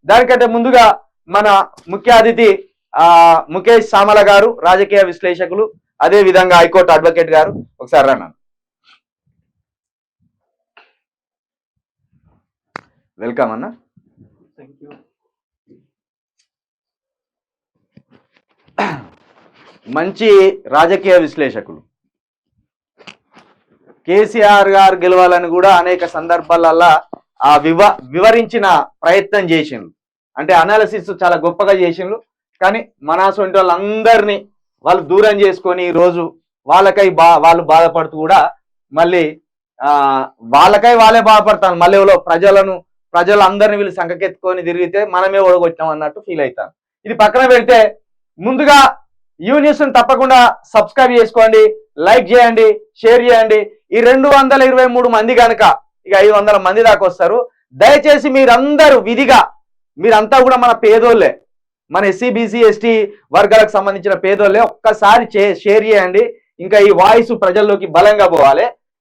దానికంటే ముందుగా మన ముఖ్య అతిథి ముఖేష్ సామల గారు, రాజకీయ విశ్లేషకులు, అదే విధంగా హైకోర్టు అడ్వకేట్ గారు. ఒకసారి రా నాన్న. వెల్కమ్ అన్న. మంచి రాజకీయ విశ్లేషకులు. కేసీఆర్ గారు గెలవాలని కూడా అనేక సందర్భాలలో వివరించిన ప్రయత్నం చేసిండ్రు. అంటే అనాలిసిస్ చాలా గొప్పగా చేసిండ్రు. కానీ మనసొంటి వాళ్ళందరినీ వాళ్ళు దూరం చేసుకొని ఈరోజు వాళ్ళు బాధపడుతూ కూడా మళ్ళీ వాళ్ళకై వాళ్ళే బాధపడతాను. మళ్ళీ ప్రజలందరినీ వీళ్ళు సంకకెత్తుకొని తిరిగితే మనమే ఓడగొట్టాం అన్నట్టు ఫీల్ అవుతాను. ఇది పక్కన పెడితే ముందుగా న్యూస్ తప్పకుండా సబ్స్క్రైబ్ చేసుకోండి, లైక్ చేయండి, షేర్ చేయండి. ఈ 223 మంది కనుక ఇక 500 మంది దాకా వస్తారు. దయచేసి మీరంతా కూడా మన పేదోళ్ళే, మన ఎస్సీ బీసీ ఎస్టీ వర్గాలకు సంబంధించిన పేదోళ్ళే. ఒక్కసారి షేర్ చేయండి. ఇంకా ఈ వాయిస్ ప్రజల్లోకి బలంగా పోవాలి.